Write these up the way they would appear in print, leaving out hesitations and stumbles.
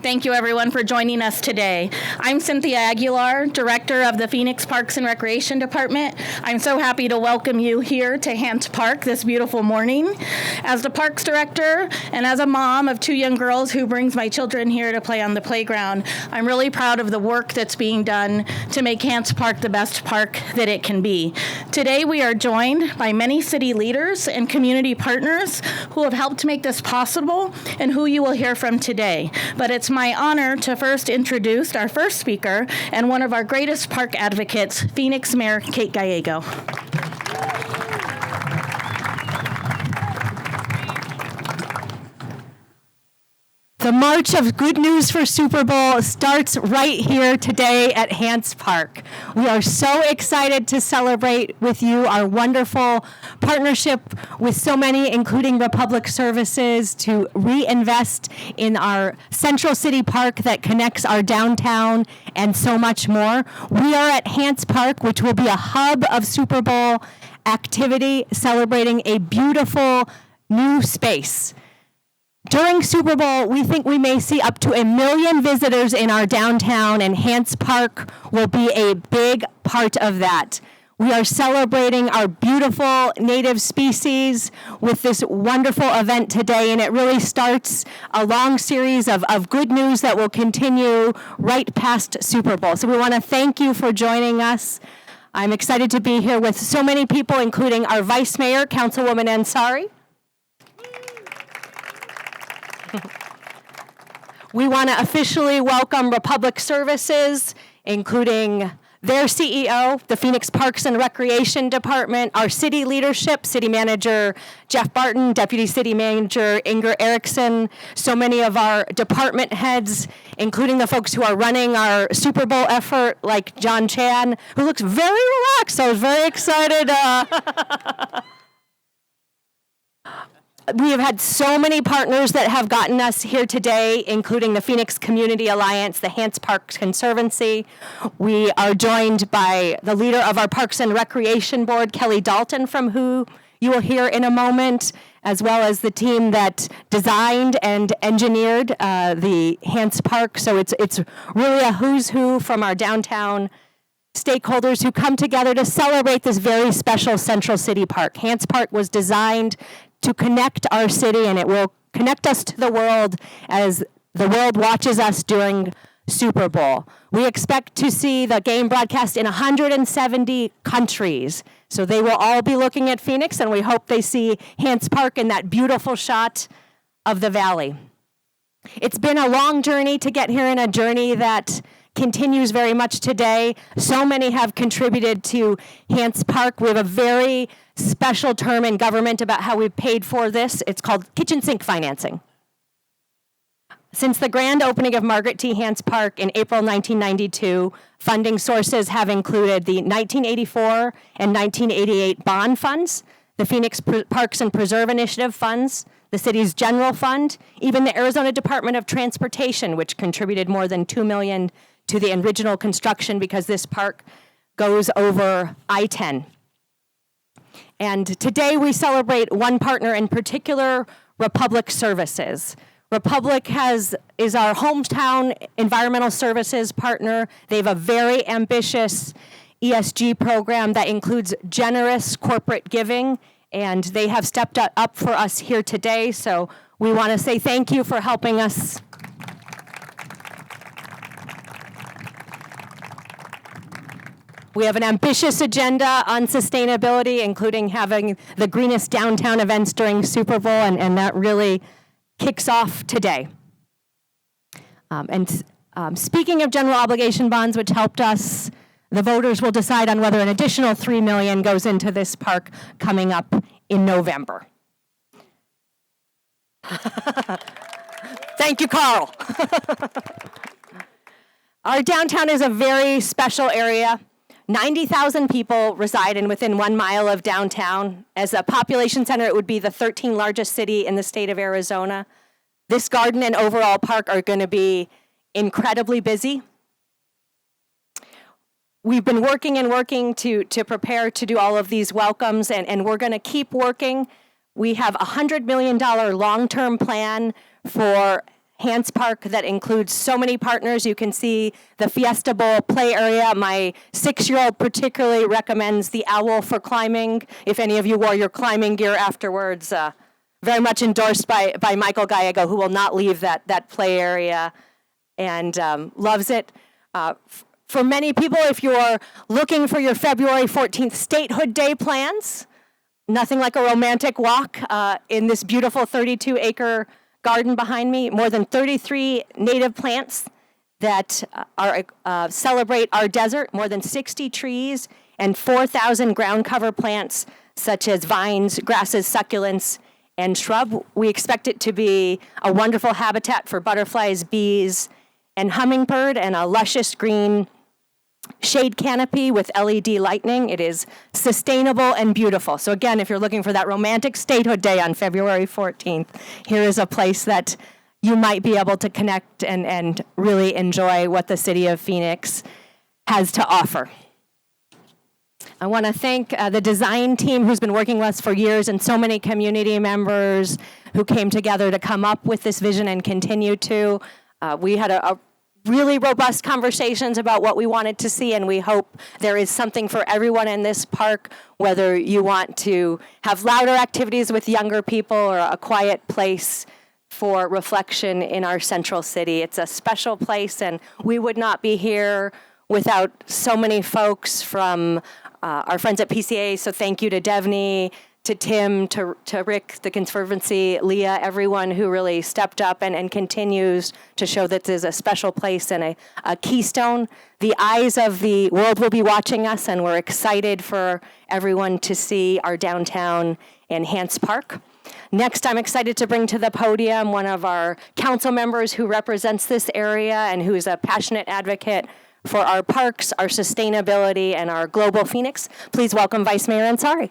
Thank you, everyone, for joining us today. I'm Cynthia Aguilar, Director of the Phoenix Parks and Recreation Department. I'm so happy to welcome you here to Hance Park this beautiful morning. As the Parks Director and as a mom of 2 young girls who brings my children here to play on the playground, I'm really proud of the work that's being done to make Hance Park the best park that it can be. Today, we are joined by many city leaders and community partners who have helped make this possible and who you will hear from today. But it's my honor to first introduce our first speaker and one of our greatest park advocates, Phoenix Mayor Kate Gallego. The march of good news for Super Bowl starts right here today at Hance Park. We are so excited to celebrate with you our wonderful partnership with so many, including Republic Services, to reinvest in our Central City Park that connects our downtown and so much more. We are at Hance Park, which will be a hub of Super Bowl activity, celebrating a beautiful new space. During Super Bowl, we think we may see up to 1 million visitors in our downtown, and Hance Park will be a big part of that. We are celebrating our beautiful native species with this wonderful event today, and it really starts a long series of good news that will continue right past Super Bowl. So we want to thank you for joining us. I'm excited to be here with so many people, including our Vice Mayor, Councilwoman Ansari. We want to officially welcome Republic Services, including their CEO, the Phoenix Parks and Recreation Department, our city leadership, City Manager Jeff Barton, Deputy City Manager Inger Erickson, so many of our department heads, including the folks who are running our Super Bowl effort, like John Chan, who looks very relaxed. I was very excited. We have had so many partners that have gotten us here today, including the Phoenix Community Alliance, the Hance Park Conservancy. We are joined by the leader of our Parks and Recreation Board, Kelly Dalton, from who you will hear in a moment, as well as the team that designed and engineered the Hance Park. So it's really a who's who from our downtown stakeholders who come together to celebrate this very special Central City Park. Hance Park was designed to connect our city, and it will connect us to the world as the world watches us during Super Bowl. We expect to see the game broadcast in 170 countries. So they will all be looking at Phoenix, and we hope they see Hance Park in that beautiful shot of the valley. It's been a long journey to get here, and a journey that continues very much today. So many have contributed to Hance Park. We have a very special term in government about how we've paid for this. It's called kitchen sink financing. Since the grand opening of Margaret T. Hance Park in April 1992, funding sources have included the 1984 and 1988 bond funds, the Phoenix Parks and Preserve Initiative funds, the city's general fund, even the Arizona Department of Transportation, which contributed more than $2 million to the original construction because this park goes over I-10. And today we celebrate one partner in particular, Republic Services. Republic is our hometown environmental services partner. They have a very ambitious ESG program that includes generous corporate giving, and they have stepped up for us here today. So we want to say thank you for helping us. We have an ambitious agenda on sustainability, including having the greenest downtown events during Super Bowl, and that really kicks off today. Speaking of general obligation bonds, which helped us, the voters will decide on whether an additional $3 million goes into this park coming up in November. Thank you, Carl. Our downtown is a very special area. 90,000 people reside within 1 mile of downtown. As a population center, it would be the 13th largest city in the state of Arizona. This garden and overall park are going to be incredibly busy. We've been working to prepare to do all of these welcomes, and we're going to keep working. We have a $100 million long-term plan for Hance Park that includes so many partners. You can see the Fiesta Bowl play area. My 6-year-old particularly recommends the owl for climbing. If any of you wore your climbing gear afterwards, very much endorsed by Michael Gallego, who will not leave that play area and loves it. For many people, if you're looking for your February 14th Statehood Day plans, nothing like a romantic walk in this beautiful 32-acre garden behind me. More than 33 native plants that celebrate our desert, more than 60 trees, and 4,000 ground cover plants such as vines, grasses, succulents, and shrub. We expect it to be a wonderful habitat for butterflies, bees, and hummingbird, and a luscious green shade canopy with LED lighting. It is sustainable and beautiful. So again, if you're looking for that romantic statehood day on February 14th, here is a place that you might be able to connect and really enjoy what the city of Phoenix has to offer. I want to thank the design team who's been working with us for years, and so many community members who came together to come up with this vision and continue to. We had a really robust conversations about what we wanted to see, and we hope there is something for everyone in this park, whether you want to have louder activities with younger people or a quiet place for reflection in our central city. It's a special place, and we would not be here without so many folks from our friends at PCA, so thank you to Devney, to Tim, to Rick, the Conservancy, Leah, everyone who really stepped up and continues to show that this is a special place and a keystone. The eyes of the world will be watching us, and we're excited for everyone to see our downtown in Hance Park. Next, I'm excited to bring to the podium one of our council members who represents this area and who is a passionate advocate for our parks, our sustainability, and our global Phoenix. Please welcome Vice Mayor Ansari.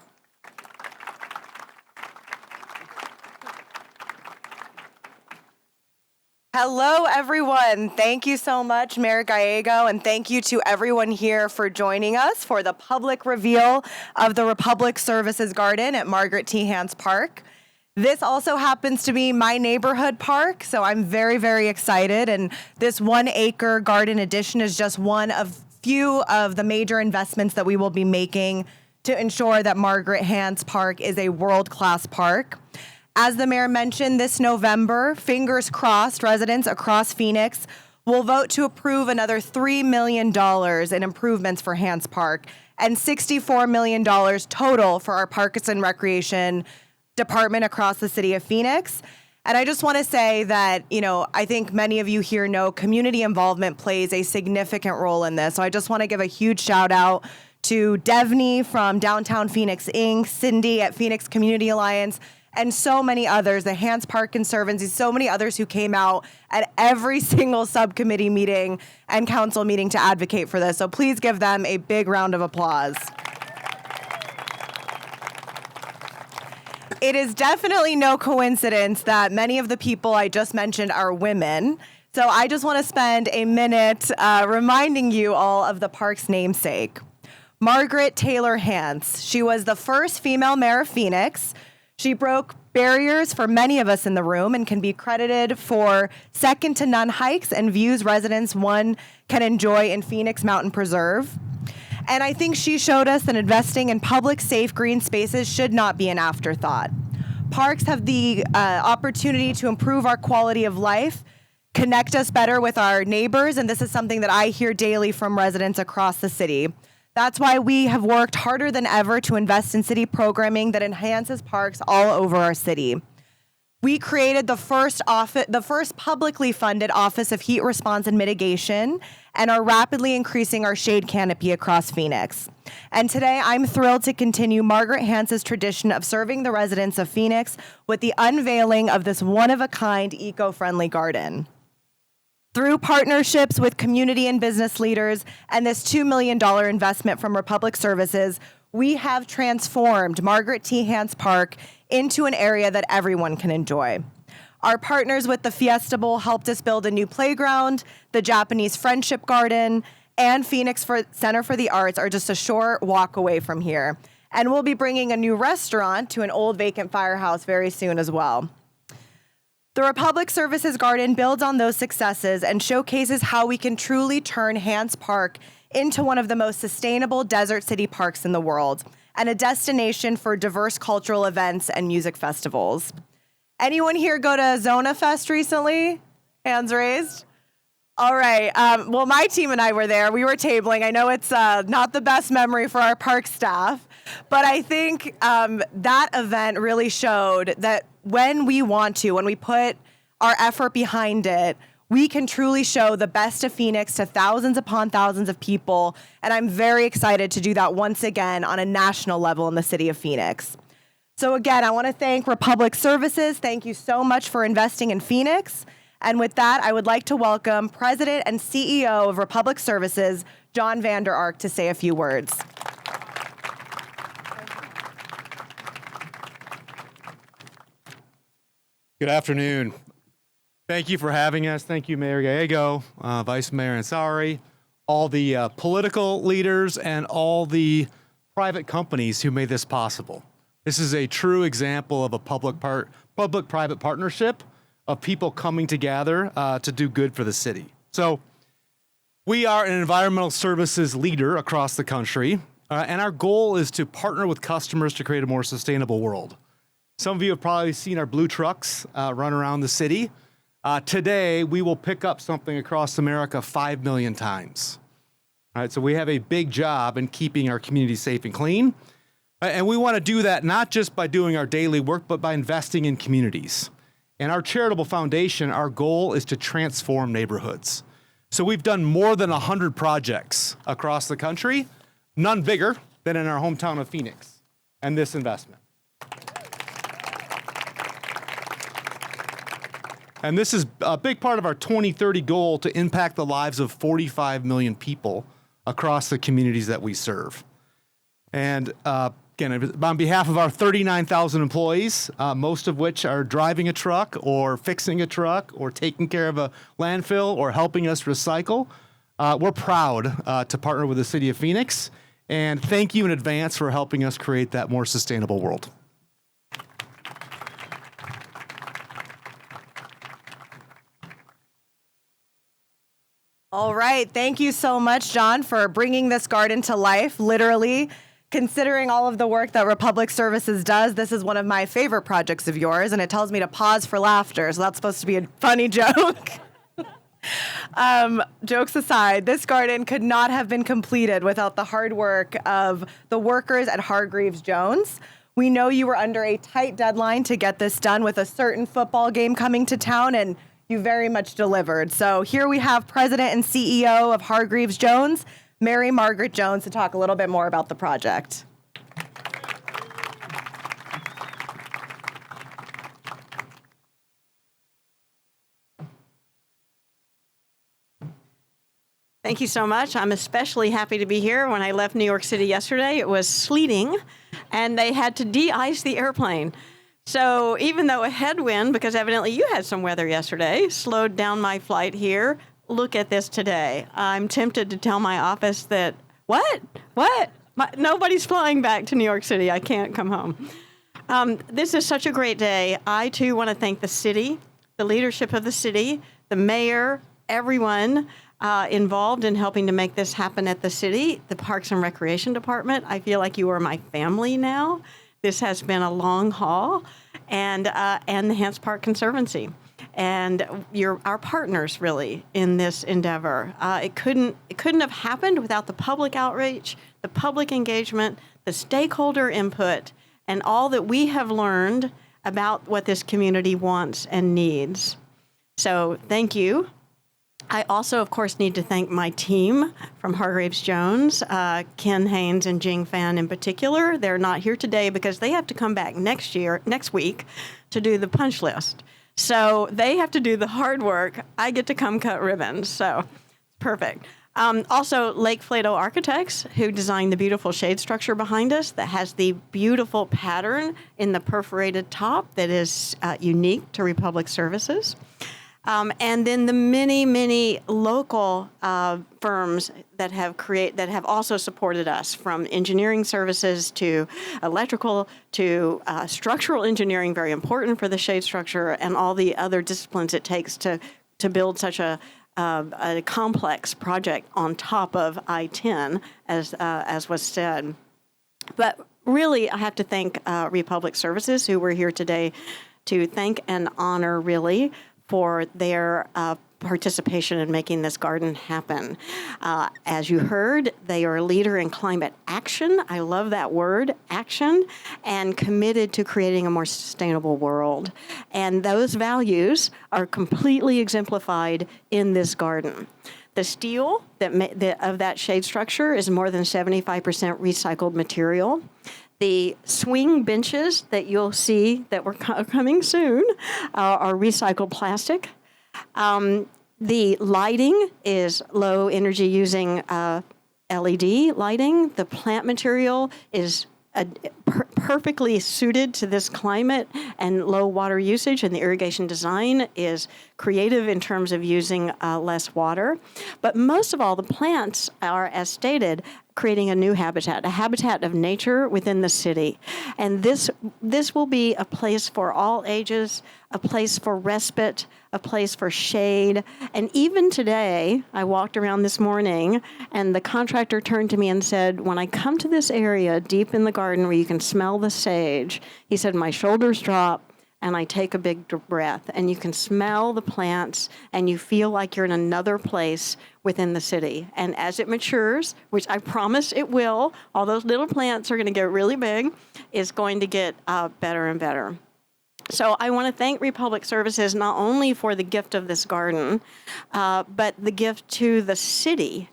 Hello, everyone. Thank you so much, Mayor Gallego, and thank you to everyone here for joining us for the public reveal of the Republic Services Garden at Margaret T. Hance Park. This also happens to be my neighborhood park, so I'm very, very excited. And this 1-acre garden addition is just one of few of the major investments that we will be making to ensure that Margaret Hance Park is a world-class park. As the mayor mentioned, this November, fingers crossed, residents across Phoenix will vote to approve another $3 million in improvements for Hance Park and $64 million total for our Parks and Recreation department across the city of Phoenix. And I just want to say that, I think many of you here know community involvement plays a significant role in this. So I just want to give a huge shout out to Devney from Downtown Phoenix Inc., Cindy at Phoenix Community Alliance, and so many others, the Hance Park Conservancy, so many others who came out at every single subcommittee meeting and council meeting to advocate for this. So please give them a big round of applause. It is definitely no coincidence that many of the people I just mentioned are women. So I just want to spend a minute reminding you all of the park's namesake. Margaret Taylor Hance. She was the first female mayor of Phoenix. She broke barriers for many of us in the room and can be credited for second-to-none hikes and views residents one can enjoy in Phoenix Mountain Preserve. And I think she showed us that investing in public, safe, green spaces should not be an afterthought. Parks have the opportunity to improve our quality of life, connect us better with our neighbors, and this is something that I hear daily from residents across the city. That's why we have worked harder than ever to invest in city programming that enhances parks all over our city. We created the first publicly funded Office of Heat Response and Mitigation, and are rapidly increasing our shade canopy across Phoenix. And today, I'm thrilled to continue Margaret Hance's tradition of serving the residents of Phoenix with the unveiling of this one-of-a-kind eco-friendly garden. Through partnerships with community and business leaders and this $2 million investment from Republic Services, we have transformed Margaret T. Hance Park into an area that everyone can enjoy. Our partners with the Fiesta Bowl helped us build a new playground, the Japanese Friendship Garden, and Phoenix Center for the Arts are just a short walk away from here. And we'll be bringing a new restaurant to an old vacant firehouse very soon as well. The Republic Services Garden builds on those successes and showcases how we can truly turn Hance Park into one of the most sustainable desert city parks in the world and a destination for diverse cultural events and music festivals. Anyone here go to Zona Fest recently? Hands raised. All right. Well, my team and I were there. We were tabling. I know it's not the best memory for our park staff, but I think that event really showed that when we want to, when we put our effort behind it, we can truly show the best of Phoenix to thousands upon thousands of people. And I'm very excited to do that once again on a national level in the city of Phoenix. So again, I want to thank Republic Services. Thank you so much for investing in Phoenix. And with that, I would like to welcome President and CEO of Republic Services, John Vander Ark, to say a few words. Good afternoon. Thank you for having us. Thank you, Mayor Gallego, Vice Mayor Ansari, all the political leaders, and all the private companies who made this possible. This is a true example of a public-private partnership of people coming together to do good for the city. So we are an environmental services leader across the country, and our goal is to partner with customers to create a more sustainable world. Some of you have probably seen our blue trucks run around the city. Today, we will pick up something across America 5 million times. All right, so we have a big job in keeping our community safe and clean. And we want to do that not just by doing our daily work, but by investing in communities. And our charitable foundation, our goal is to transform neighborhoods. So we've done more than 100 projects across the country, none bigger than in our hometown of Phoenix, and this investment. And this is a big part of our 2030 goal to impact the lives of 45 million people across the communities that we serve. And again, on behalf of our 39,000 employees, most of which are driving a truck or fixing a truck or taking care of a landfill or helping us recycle, we're proud to partner with the City of Phoenix. And thank you in advance for helping us create that more sustainable world. All right. Thank you so much, John, for bringing this garden to life, literally. Considering all of the work that Republic Services does, this is one of my favorite projects of yours, and it tells me to pause for laughter, so that's supposed to be a funny joke. Jokes aside, this garden could not have been completed without the hard work of the workers at Hargreaves Jones. We know you were under a tight deadline to get this done with a certain football game coming to town, and you very much delivered. So here we have President and CEO of Hargreaves Jones, Mary Margaret Jones, to talk a little bit more about the project. Thank you so much. I'm especially happy to be here. When I left New York City yesterday, it was sleeting, and they had to de-ice the airplane. So even though a headwind, because evidently you had some weather yesterday, slowed down my flight here, look at this today. I'm tempted to tell my office that, what? Nobody's flying back to New York City. I can't come home. This is such a great day. I, too, want to thank the city, the leadership of the city, the mayor, everyone involved in helping to make this happen at the city, the Parks and Recreation Department. I feel like you are my family now. This has been a long haul, and the Hance Park Conservancy. And you're our partners, really, in this endeavor. It couldn't have happened without the public outreach, the public engagement, the stakeholder input, and all that we have learned about what this community wants and needs. So thank you. I also, of course, need to thank my team from Hargreaves Jones, Ken Haynes and Jing Fan in particular. They're not here today because they have to come back next week, to do the punch list. So they have to do the hard work. I get to come cut ribbons, so perfect. Also, Lake Flato Architects, who designed the beautiful shade structure behind us that has the beautiful pattern in the perforated top that is unique to Republic Services. And then the many, many local firms that have also supported us, from engineering services to electrical to structural engineering, very important for the shade structure, and all the other disciplines it takes to build such a complex project on top of I-10, as was said. But really, I have to thank Republic Services, who we're here today to thank and honor, really, for their participation in making this garden happen. As you heard, they are a leader in climate action. I love that word, action, and committed to creating a more sustainable world. And those values are completely exemplified in this garden. The steel of that shade structure is more than 75% recycled material. The swing benches that you'll see that we're coming soon are recycled plastic. The lighting is low energy using LED lighting. The plant material is perfectly suited to this climate and low water usage, and the irrigation design is creative in terms of using less water. But most of all, the plants are, as stated, creating a new habitat, a habitat of nature within the city. And this will be a place for all ages, a place for respite, a place for shade. And even today, I walked around this morning, and the contractor turned to me and said, when I come to this area deep in the garden where you can smell the sage, he said, my shoulders drop, and I take a big breath, and you can smell the plants, and you feel like you're in another place within the city. And as it matures, which I promise it will, all those little plants are going to get really big, it's going to get better and better. So I want to thank Republic Services not only for the gift of this garden, but the gift to the city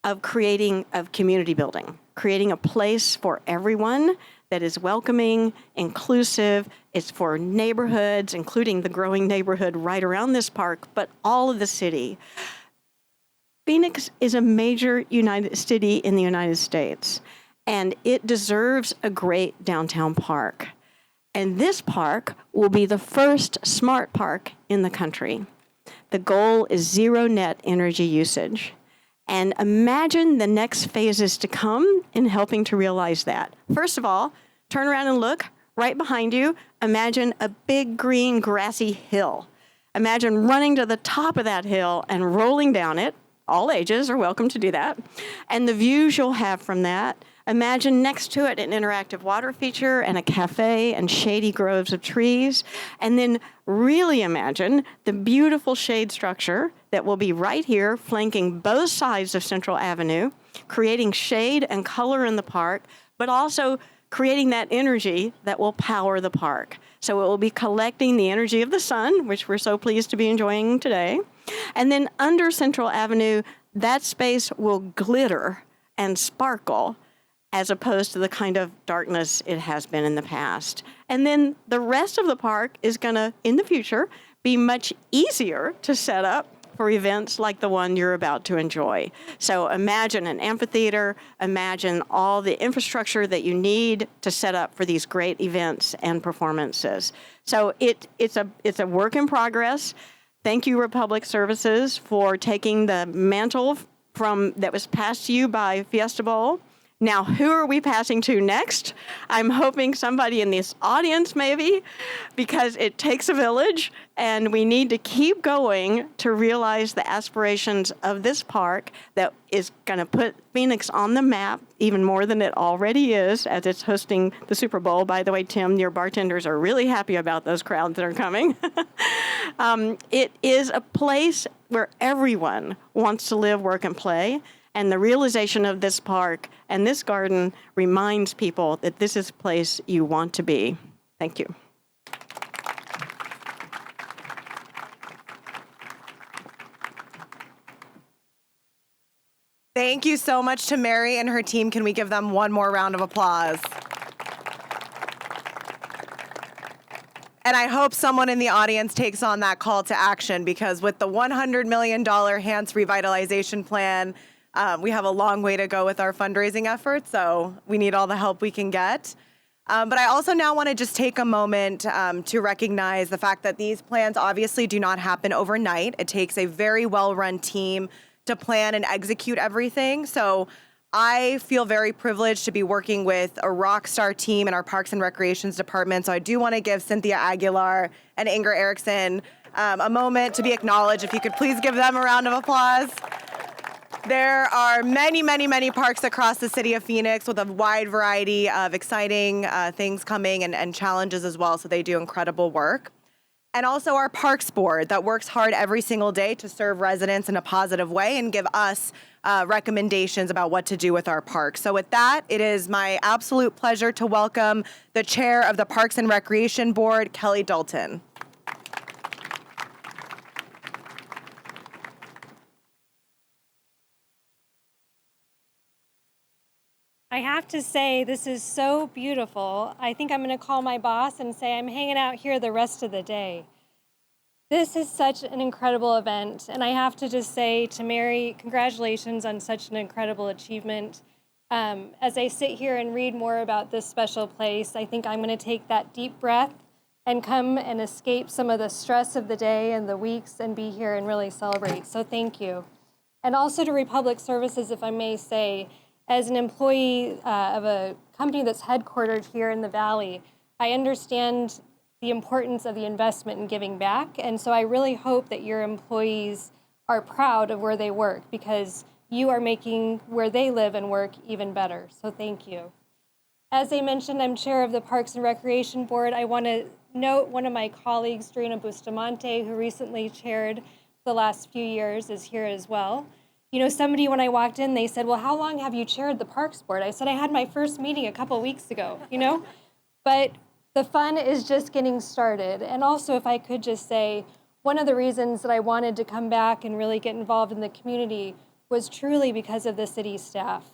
of community building, creating a place for everyone that is welcoming, inclusive. It's for neighborhoods, including the growing neighborhood right around this park, but all of the city. Phoenix is a major city in the United States, and it deserves a great downtown park. And this park will be the first smart park in the country. The goal is zero net energy usage. And imagine the next phases to come in helping to realize that. First of all, turn around and look right behind you. Imagine a big green grassy hill. Imagine running to the top of that hill and rolling down it. All ages are welcome to do that. And the views you'll have from that. Imagine next to it an interactive water feature and a cafe and shady groves of trees. And then really imagine the beautiful shade structure that will be right here, flanking both sides of Central Avenue, creating shade and color in the park, but also creating that energy that will power the park. So it will be collecting the energy of the sun, which we're so pleased to be enjoying today. And then under Central Avenue, that space will glitter and sparkle, as opposed to the kind of darkness it has been in the past. And then the rest of the park is going to, in the future, be much easier to set up for events like the one you're about to enjoy. So imagine an amphitheater, imagine all the infrastructure that you need to set up for these great events and performances. So it's a work in progress. Thank you, Republic Services, for taking the mantle that was passed to you by Fiesta Bowl. Now, who are we passing to next? I'm hoping somebody in this audience, maybe, because it takes a village, and we need to keep going to realize the aspirations of this park that is going to put Phoenix on the map even more than it already is, as it's hosting the Super Bowl. By the way, Tim, your bartenders are really happy about those crowds that are coming. It is a place where everyone wants to live, work, and play. And the realization of this park and this garden reminds people that this is a place you want to be. Thank you. Thank you so much to Mary and her team. Can we give them one more round of applause? And I hope someone in the audience takes on that call to action, because with the $100 million Hance revitalization plan, we have a long way to go with our fundraising efforts, so we need all the help we can get. But I also now want to just take a moment to recognize the fact that these plans obviously do not happen overnight. It takes a very well-run team to plan and execute everything. So I feel very privileged to be working with a rock star team in our Parks and Recreations Department. So I do want to give Cynthia Aguilar and Inger Erickson a moment to be acknowledged. If you could please give them a round of applause. There are many, many, many parks across the city of Phoenix with a wide variety of exciting things coming and challenges as well. So they do incredible work. And also our Parks Board that works hard every single day to serve residents in a positive way and give us recommendations about what to do with our parks. So with that, it is my absolute pleasure to welcome the chair of the Parks and Recreation Board, Kelly Dalton. I have to say, this is so beautiful. I think I'm going to call my boss and say I'm hanging out here the rest of the day. This is such an incredible event, and I have to just say to Mary, congratulations on such an incredible achievement. As I sit here and read more about this special place, I think I'm going to take that deep breath and come and escape some of the stress of the day and the weeks and be here and really celebrate. So thank you. And also to Republic Services, if I may say, as an employee of a company that's headquartered here in the Valley, I understand the importance of the investment in giving back. And so I really hope that your employees are proud of where they work because you are making where they live and work even better. So thank you. As I mentioned, I'm chair of the Parks and Recreation Board. I want to note one of my colleagues, Drina Bustamante, who recently chaired the last few years, is here as well. You know, somebody, when I walked in, they said, well, how long have you chaired the Parks Board? I said, I had my first meeting a couple weeks ago, you know? But the fun is just getting started. And also, if I could just say, one of the reasons that I wanted to come back and really get involved in the community was truly because of the city staff.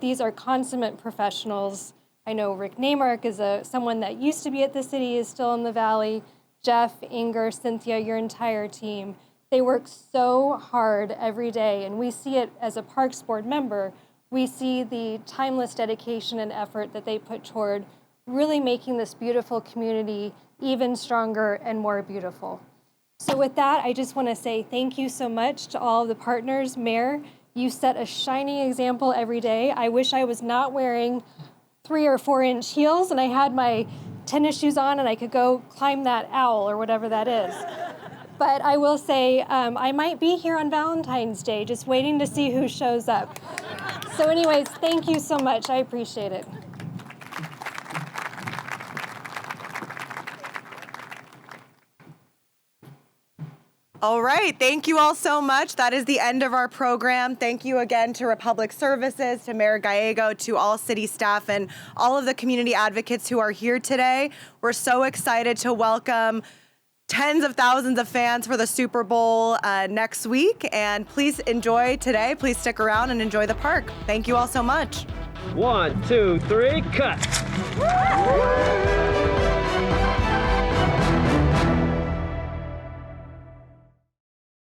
These are consummate professionals. I know Rick Neymark is someone that used to be at the city, is still in the Valley. Jeff, Inger, Cynthia, your entire team. They work so hard every day, and we see it as a Parks Board member. We see the timeless dedication and effort that they put toward really making this beautiful community even stronger and more beautiful. So with that, I just want to say thank you so much to all of the partners. Mayor, you set a shining example every day. I wish I was not wearing 3 or 4 inch heels and I had my tennis shoes on and I could go climb that owl or whatever that is. But I will say I might be here on Valentine's Day, just waiting to see who shows up. So anyways, thank you so much. I appreciate it. All right, thank you all so much. That is the end of our program. Thank you again to Republic Services, to Mayor Gallego, to all city staff, and all of the community advocates who are here today. We're so excited to welcome tens of thousands of fans for the Super Bowl next week. And please enjoy today. Please stick around and enjoy the park. Thank you all so much. 1, 2, 3, cut.